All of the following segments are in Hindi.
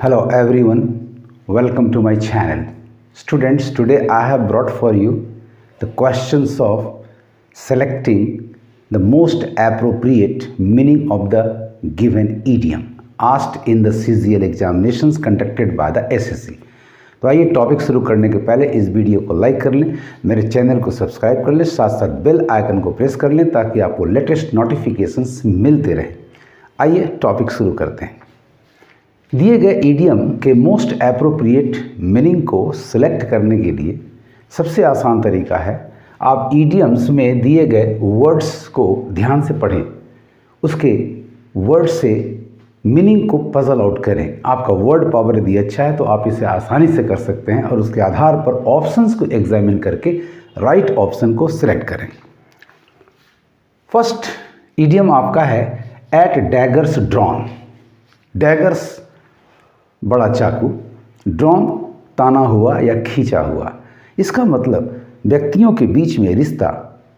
Hello everyone, welcome to my channel. Students, today I have brought for you the questions of selecting the most appropriate meaning of the given idiom asked in the CGL examinations conducted by the SSC. तो आइए टॉपिक शुरू करने के पहले इस वीडियो को लाइक कर लें, मेरे चैनल को सब्सक्राइब कर लें, साथ साथ बेल आइकन को प्रेस कर लें ताकि आपको लेटेस्ट नोटिफिकेशंस मिलते रहें। आइए टॉपिक शुरू करते हैं। दिए गए ईडियम के मोस्ट एप्रोप्रिएट मीनिंग को सिलेक्ट करने के लिए सबसे आसान तरीका है आप ईडियम्स में दिए गए वर्ड्स को ध्यान से पढ़ें, उसके वर्ड से मीनिंग को पजल आउट करें। आपका वर्ड पावर यदि अच्छा है तो आप इसे आसानी से कर सकते हैं और उसके आधार पर ऑप्शंस को एग्जामिन करके राइट ऑप्शन को सिलेक्ट करें। फर्स्ट ईडियम आपका है एट डैगर्स ड्रॉन। डैगर्स बड़ा चाकू, ड्रॉन ताना हुआ या खींचा हुआ। इसका मतलब व्यक्तियों के बीच में रिश्ता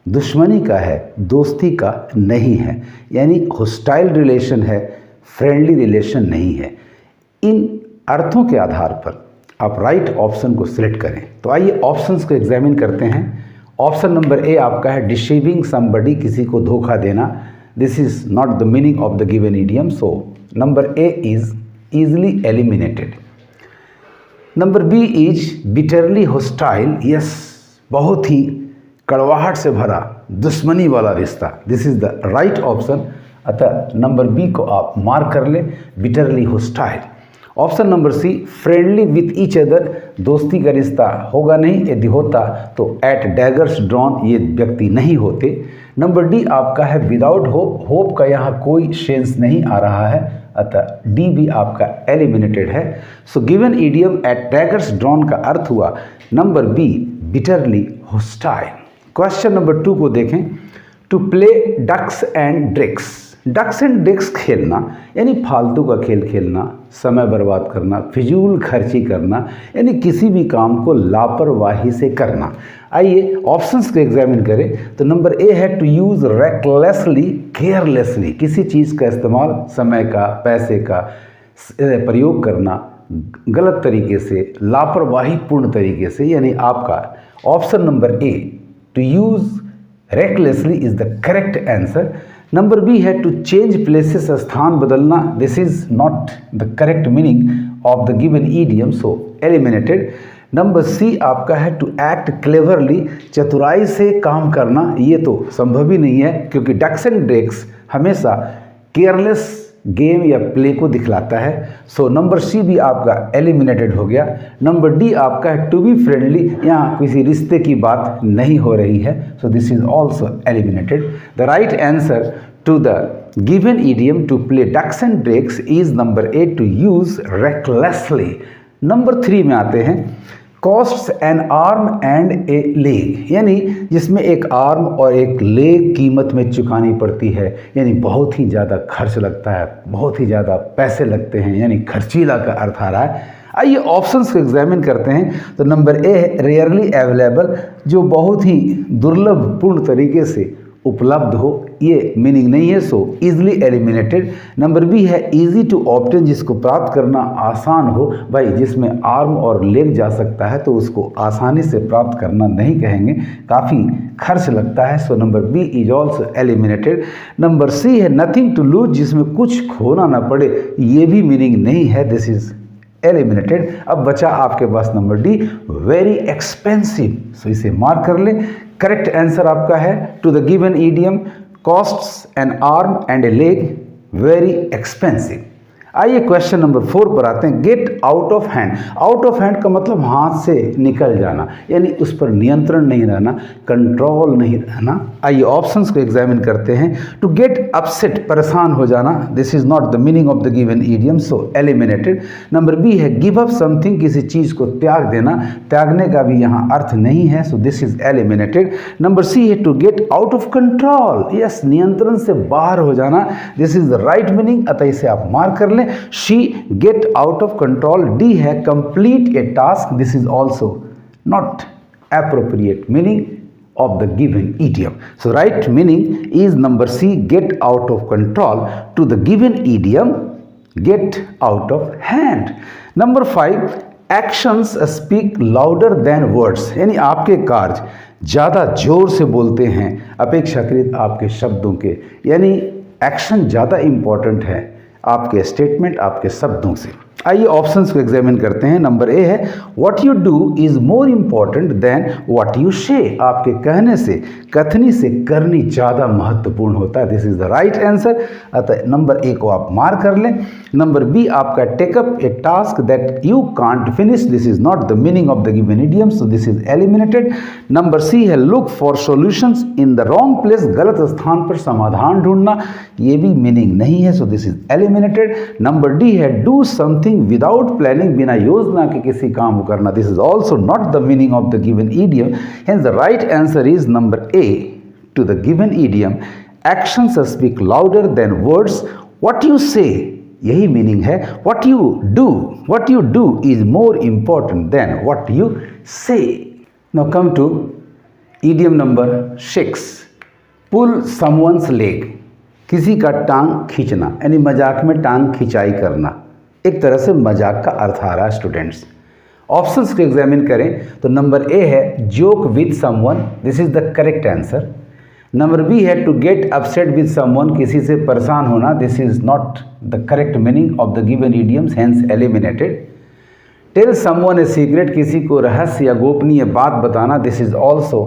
दुश्मनी का है, दोस्ती का नहीं है, यानी हॉस्टाइल रिलेशन है, फ्रेंडली रिलेशन नहीं है। इन अर्थों के आधार पर आप राइट ऑप्शन को सिलेक्ट करें। तो आइए ऑप्शंस को एग्जामिन करते हैं। ऑप्शन नंबर ए आपका है डिसीविंग समबडी, किसी को धोखा देना। This is not the meaning of the given idiom, so number A is easily eliminated. Number B is bitterly hostile. Yes, बहुत ही कड़वाहट से भरा दुश्मनी वाला रिश्ता। This is the right option, अतः नंबर बी को आप मार्क कर लें, bitterly hostile. Option number C friendly with each other, दोस्ती का रिश्ता होगा नहीं, यदि होता तो एट डैगर्स ड्रॉन ये व्यक्ति नहीं होते। नंबर डी आपका है विदाउट होप, होप का यहाँ कोई सेंस नहीं आ रहा है, अतः डी भी आपका एलिमिनेटेड है। So given idiom at daggers drawn का अर्थ हुआ number B bitterly hostile. Question number 2 को देखें। To play ducks and drakes. Ducks and drakes खेलना यानी फालतू का खेल खेलना, समय बर्बाद करना, फिजूल खर्ची करना, यानी किसी भी काम को लापरवाही से करना। आइए ऑप्शंस को एग्जामिन करें। तो नंबर ए है टू यूज़ रेकलेसली, केयरलेसली, किसी चीज़ का इस्तेमाल, समय का, पैसे का प्रयोग करना गलत तरीके से, लापरवाही पूर्ण तरीके से, यानी आपका option number A to use recklessly is the correct answer. Number B है टू चेंज प्लेसेस, स्थान बदलना। This is not the correct meaning of the given idiom, so eliminated. Number C आपका है टू एक्ट क्लेवरली, चतुराई से काम करना। ये तो संभव ही नहीं है क्योंकि डक्स एंड ड्रैग्स हमेशा केयरलेस गेम या प्ले को दिखलाता है। सो नंबर सी भी आपका एलिमिनेटेड हो गया। नंबर डी आपका है टू बी फ्रेंडली, यहाँ किसी रिश्ते की बात नहीं हो रही है, so this is also eliminated. The right answer to the given idiom to play ducks and drakes is number A to use recklessly. Number 3 में आते हैं costs an arm and a leg, यानी जिसमें एक आर्म और एक लेग कीमत में चुकानी पड़ती है, यानी बहुत ही ज़्यादा खर्च लगता है, बहुत ही ज़्यादा पैसे लगते हैं, यानी खर्चीला का अर्थ आ रहा है। आइए ऑप्शंस को एग्जामिन करते हैं। तो नंबर ए है रेयरली अवेलेबल, जो बहुत ही दुर्लभ पूर्ण तरीके से उपलब्ध हो, ये मीनिंग नहीं है, so easily eliminated. Number B है इजी टू ऑब्टेन, जिसको प्राप्त करना आसान हो। भाई जिसमें आर्म और लेग जा सकता है तो उसको आसानी से प्राप्त करना नहीं कहेंगे, काफ़ी खर्च लगता है, so number B is also eliminated. Number C है नथिंग टू लूज, जिसमें कुछ खोना ना पड़े, ये भी मीनिंग नहीं है, दिस इज एलिमिनेटेड। अब बचा आपके पास number D very expensive, so इसे मार्क कर लें। करेक्ट आंसर आपका है to the given idiom costs an arm and a leg very expensive. आइए क्वेश्चन नंबर 4 पर आते हैं। Get out of hand. Out of hand का मतलब हाथ से निकल जाना, यानी उस पर नियंत्रण नहीं रहना, कंट्रोल नहीं रहना। आइए ऑप्शंस को एग्जामिन करते हैं। टू गेट अपसेट, परेशान हो जाना, this is not the meaning of the given idiom, so eliminated. Number B है गिव अप समथिंग, किसी चीज़ को त्याग देना, त्यागने का भी यहाँ अर्थ नहीं है, so this is eliminated. Number C है to get out of control, yes, नियंत्रण से बाहर हो जाना, this is the right meaning, अतः इसे आप मार्क कर लें। She get out of control, D है complete a task, this is also not appropriate meaning of the given idiom. So right meaning is number C, get out of control. To the given idiom gate out of hand. Number 5, actions speak louder than words, यानी आपके कार्य ज़्यादा जोर से बोलते हैं अपेक्षाकृत आपके शब्दों के, यानी एक्शन ज़्यादा इम्पॉर्टेंट है आपके स्टेटमेंट, आपके शब्दों से। आइए ऑप्शंस को एग्जामिन करते हैं। नंबर ए है what you do is more important than what you से, आपके कहने से, कथनी से करनी ज़्यादा महत्वपूर्ण होता है। This is the right answer. अतः नंबर ए को आप मार्क कर लें। नंबर बी आपका take up a task that you can't finish, this is not the meaning of the given idiom, so this is eliminated. Number C है look for solutions in the wrong place, गलत स्थान पर समाधान ढूंढना, ये भी मीनिंग नहीं है, so this is eliminated. Number D है डू समथिंग विदाउट प्लानिंग, बिना योजना के किसी काम को करना, this is also not the meaning of the given idiom, hence the right answer is number A to the given idiom, actions speak louder than words, what you say, यही मीनिंग है। What you do is more important than what you say. Now come to idiom number 6, pull someone's leg, किसी का टांग खींचना, यानी मजाक में टांग खिंचाई करना, एक तरह से मजाक का अर्थ आ रहा है स्टूडेंट्स। ऑप्शंस को एग्जामिन करें तो नंबर ए है joke with someone, this is the correct answer. Number B है to get upset with someone, किसी से परेशान होना, this is not the correct meaning of the given idioms, hence eliminated. Tell someone a secret, किसी को रहस्य या गोपनीय बात बताना, this is also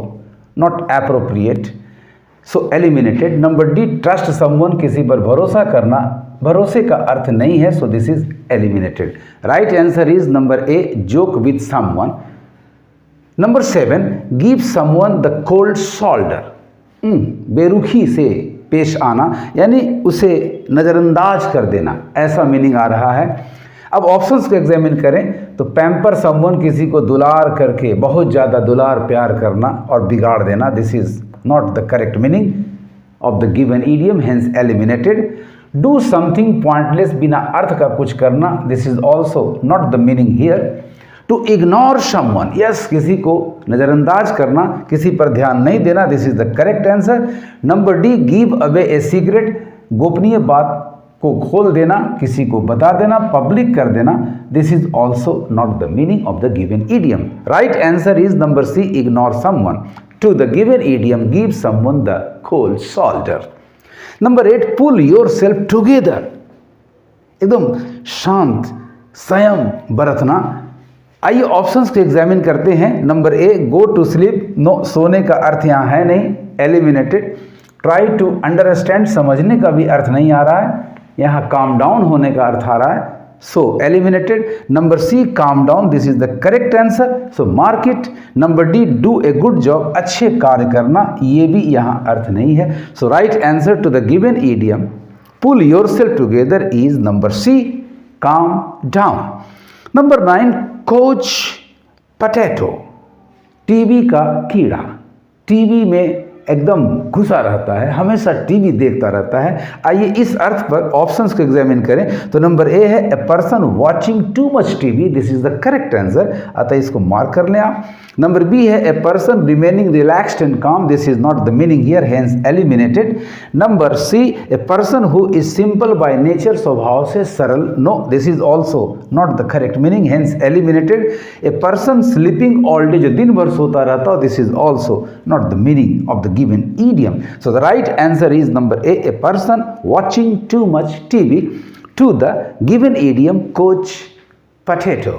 not appropriate, so eliminated. Number D trust someone, किसी पर भरोसा करना, भरोसे का अर्थ नहीं है, so this is eliminated. Right answer is number A joke with someone. Number 7 give someone the cold shoulder, बेरुखी से पेश आना, यानी उसे नज़रअंदाज कर देना, ऐसा मीनिंग आ रहा है। अब ऑप्शंस को एग्जामिन करें तो पैम्पर समवन, किसी को दुलार करके बहुत ज़्यादा दुलार प्यार करना और बिगाड़ देना, this is not the correct meaning of the given idiom, hence eliminated. Do something pointless, बिना अर्थ का कुछ करना, this is also not the meaning here. To ignore someone, yes, किसी को नज़रअंदाज करना, किसी पर ध्यान नहीं देना, this is the correct answer. Number D give away a secret, गोपनीय बात को खोल देना, किसी को बता देना, पब्लिक कर देना, this is also not the meaning of the given idiom. Right answer is number C ignore someone. To the given idiom give someone the cold shoulder. Number 8 pull yourself together, एकदम शांत संयम बरतना। आइए ऑप्शंस को एग्जामिन करते हैं। Number A go to sleep, no, सोने का अर्थ यहाँ है नहीं, एलिमिनेटेड। ट्राई टू अंडरस्टैंड, समझने का भी अर्थ नहीं आ रहा है, यहाँ काम डाउन होने का अर्थ आ रहा है, so eliminated. Number C calm down, this is the correct answer, so mark it. Number D do a good job, अच्छे कार्य करना, ये भी यहाँ अर्थ नहीं है, so right answer to the given idiom pull yourself together is number C calm down. Number 9 couch potato, TV का कीड़ा, टीवी में एकदम घुसा रहता है, हमेशा टीवी देखता रहता है। आइए इस अर्थ पर ऑप्शंस को एग्जामिन करें तो नंबर ए है a person watching too much TV, this is the correct answer, अतः इसको मार्क कर लें आप। नंबर बी है a person remaining relaxed and calm, this is not the meaning here, hence eliminated. Number C a person who is simple by nature, स्वभाव से सरल, no, this is also not the correct meaning, hence eliminated. A person sleeping all day, जो दिन भर सोता रहता हो, this is also not the meaning of the given idiom. So the right answer is number A person watching too much TV, to the given idiom coach potato.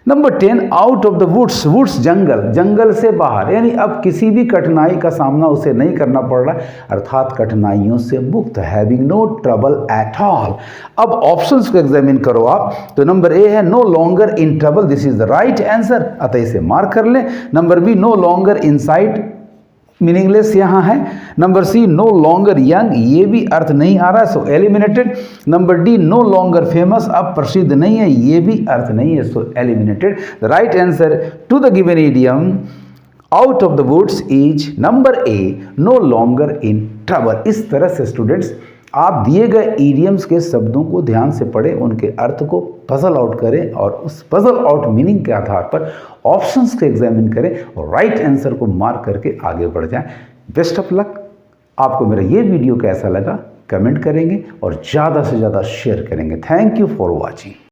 Number 10 out of the woods, woods जंगल, जंगल से बाहर, यानी अब किसी भी कठिनाई का सामना उसे नहीं करना पड़ रहा, अर्थात कठिनाइयों से मुक्त, having no trouble at all. अब ऑप्शंस को एग्जामिन करो आप तो नंबर ए है no longer in trouble, this is the right answer, अतः इसे मार्क कर लें। Number B no longer inside, meaningless यहाँ है। Number C no longer young, ये भी अर्थ नहीं आ रहा है, so eliminated. Number D no longer famous, अब प्रसिद्ध नहीं है, ये भी अर्थ नहीं है, so eliminated. The right answer to the given idiom out of the woods is number A no longer in trouble. इस तरह से स्टूडेंट्स आप दिए गए ईडियम्स के शब्दों को ध्यान से पढ़ें, उनके अर्थ को पजल आउट करें और उस पजल आउट मीनिंग के आधार पर ऑप्शंस को एग्जामिन करें और राइट आंसर को मार्क करके आगे बढ़ जाएं। Best of luck. आपको मेरा ये वीडियो कैसा लगा कमेंट करेंगे और ज़्यादा से ज़्यादा शेयर करेंगे। Thank you for watching.